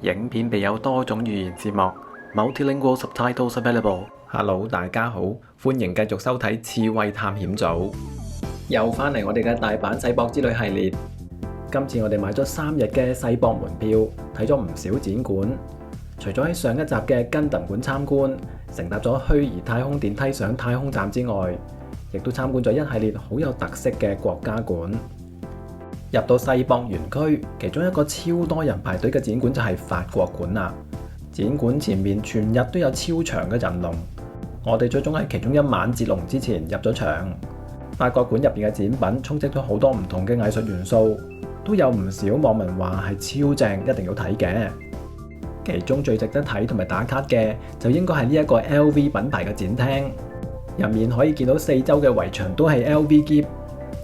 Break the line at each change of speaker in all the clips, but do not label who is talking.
影片備有多種語言字幕 ，Multilingual subtitles available。Hello， 大家好，歡迎繼續收睇刺猬探險組，又返嚟我哋嘅大阪世博之旅系列。今次我哋買咗3日嘅世博門票，睇咗唔少展館。除咗喺上一集嘅根特館參觀，乘搭咗虛擬太空電梯上太空站之外，亦都參觀咗一系列好有特色嘅國家館。入到世博園區，其中一個超多人排隊嘅展館就係法國館啦。展館前面全日都有超長嘅人龍，我哋最終喺其中一晚截龍之前入咗場。法國館入邊嘅展品充斥咗好多唔同嘅藝術元素，都有唔少網民話係超正，一定要睇嘅。其中最值得睇同埋打卡嘅就應該係呢一個 LV 品牌嘅展廳，入面可以見到四周嘅圍牆都係 LV 喼，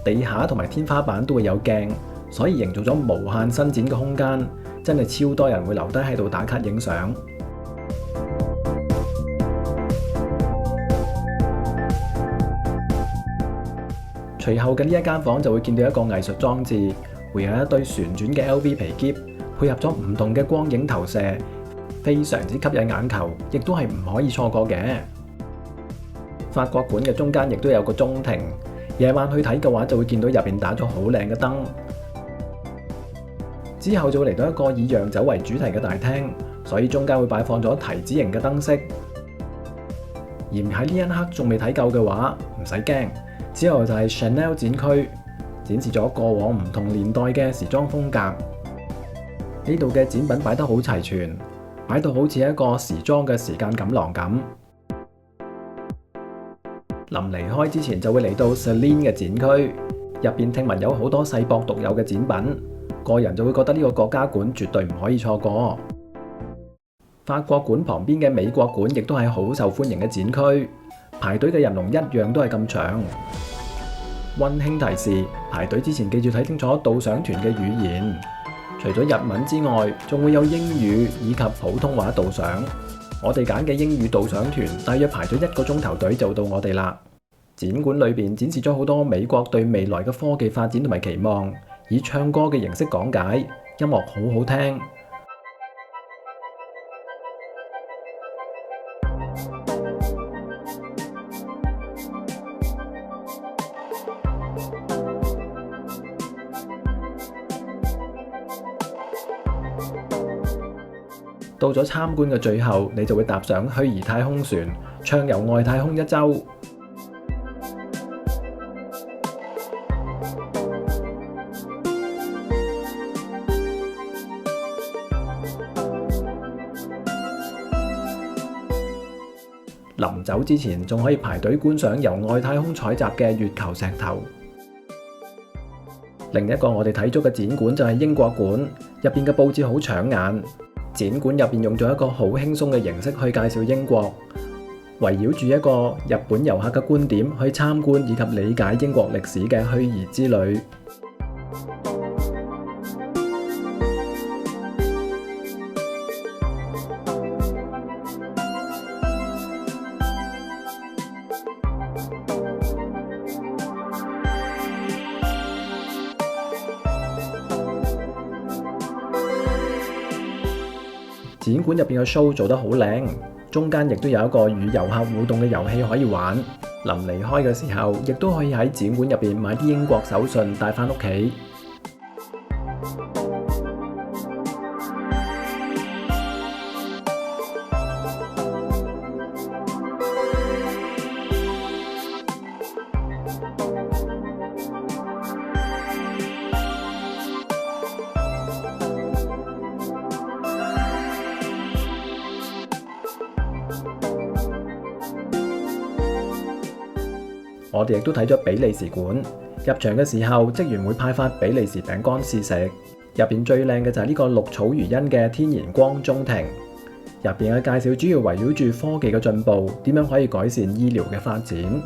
地下同埋天花板都會有鏡，所以營造咗無限伸展嘅空間，真係超多人會留低喺度打卡影相。隨後嘅呢一間房就會見到一個藝術裝置，會有一對旋轉嘅 LV 皮喼，配合咗唔同嘅光影投射，非常之吸引眼球，亦都係唔可以錯過嘅。法國館嘅中間亦都有個中庭，夜晚去睇嘅話就會見到入邊打咗好靚嘅燈。之後就會嚟到一個以洋酒為主題嘅大廳，所以中間會擺放咗提子形嘅燈飾。而喺呢一刻仲未睇夠嘅話，唔使驚，之後就係 Chanel 展區，展示咗過往唔同年代嘅時裝風格。呢度嘅展品擺得好齊全，擺到好似一個時裝嘅時間錦囊咁。臨離開之前就會嚟到 Celine 嘅展區，入邊聽聞有好多世博獨有嘅展品，個人就會覺得呢個國家館絕對唔可以錯過。法國館旁邊嘅美國館亦都係好受歡迎嘅展區，排隊嘅人龍一樣都係咁長。溫馨提示：排隊之前記住睇清楚導賞團嘅語言，除咗日文之外，仲會有英語以及普通話導賞。我哋揀嘅英語導賞團大約排咗1個鐘頭隊就到我哋啦。展館裏邊展示咗好多美國對未來嘅科技發展同埋期望，以唱歌嘅形式講解，音樂好好聽。到咗參觀嘅最後，你就會踏上虛擬太空船，暢遊外太空1週。臨走之前，仲可以排隊觀賞由外太空採集嘅月球石頭。另一個我哋睇咗嘅展館就係英國館，入邊嘅佈置好搶眼。展館入邊用咗一個好輕鬆嘅形式去介紹英國，圍繞住一個日本遊客嘅觀點去參觀以及理解英國歷史嘅虛擬之旅。展館入邊嘅 show 做得好靚，中間亦都有一個與遊客互動嘅遊戲可以玩。臨離開嘅時候，亦都可以喺展館入邊買啲英國手信帶返屋企。我哋亦都睇咗比利時館，入場嘅時候，職員會派發比利時餅乾試食。入邊最靚嘅就係呢個綠草如茵嘅天然光中庭。入邊嘅介紹主要圍繞住科技嘅進步，點樣可以改善醫療嘅發展。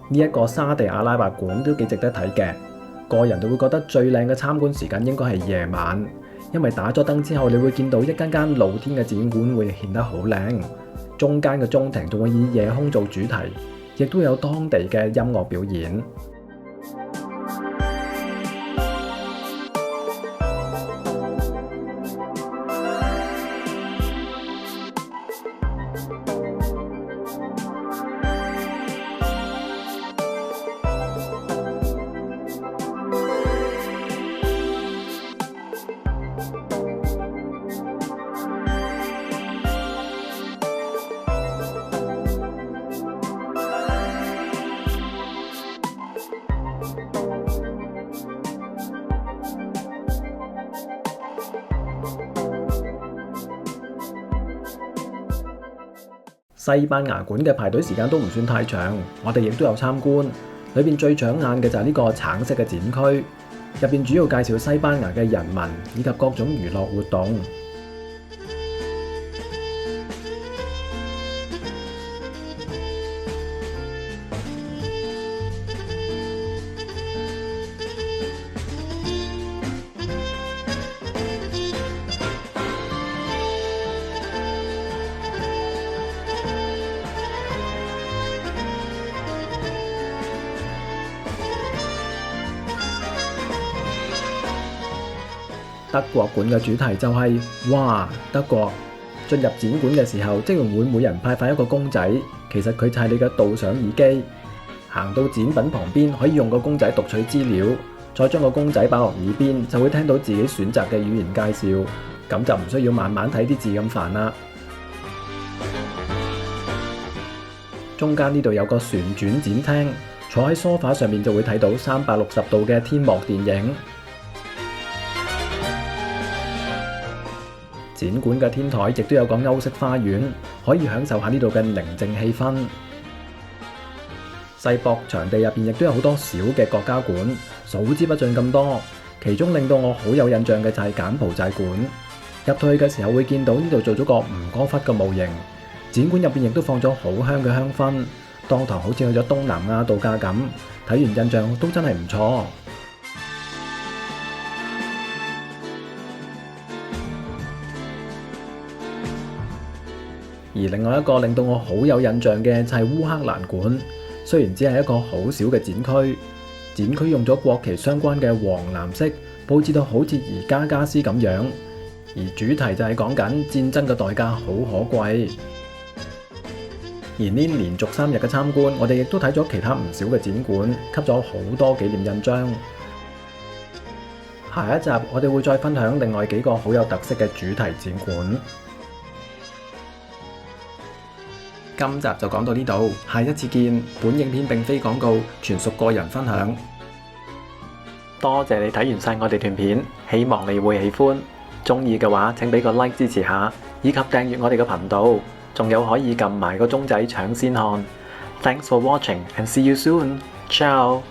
呢一個沙地阿拉伯館都幾值得睇嘅，個人就會覺得最靚嘅參觀時間應該係夜晚，因為打咗燈之後，你會見到一間間露天嘅展館會顯得好靚，中間嘅中庭仲會以夜空做主題，亦都有當地嘅音樂表演。西班牙館嘅排隊時間都唔算太長，我哋亦都有參觀。裏邊最搶眼嘅就係呢個橙色嘅展區，入邊主要介紹西班牙嘅人民以及各種娛樂活動。德國館嘅主題就係哇德國。進入展館嘅時候，職員會每人派發一個公仔，其實佢就係你嘅導賞耳機。行到展品旁邊，可以用個公仔讀取資料，再將個公仔擺落耳邊，就會聽到自己選擇嘅語言介紹，咁就唔需要慢慢睇啲字咁煩啦。中間呢度有個旋轉展廳，坐喺梳化上面就會睇到360度嘅天幕電影。展館嘅天台亦都有個歐式花園，可以享受下呢度嘅寧靜氣氛。世博場地入邊亦都有好多小嘅國家館，數之不盡咁多。其中令到我好有印象嘅就係柬埔寨館。入到去嘅時候會見到呢度做咗個吳哥窟嘅模型。展館入邊亦都放咗好香嘅香薰，當堂好似去咗東南亞度假咁。睇完印象都真係唔錯。而另外一個令到我好有印象嘅就係烏克蘭館，雖然只係一個好小嘅展區，展區用咗國旗相關嘅黃藍色佈置到好似宜家家私咁樣，而主題就係講緊戰爭嘅代價好可貴。而呢連續3日嘅參觀，我哋亦都睇咗其他唔少嘅展館，吸咗好多紀念印章。下一集我哋會再分享另外幾個好有特色嘅主題展館。今集就講到呢度，下一次見。本影片並非廣告，全屬個人分享。多謝你睇完晒我哋段片，希望你會喜歡。鍾意嘅話，請俾個 like 支持下，以及訂閱我哋嘅頻道，仲有可以撳埋個鐘仔搶先看。Thanks for watching and see you soon. Ciao.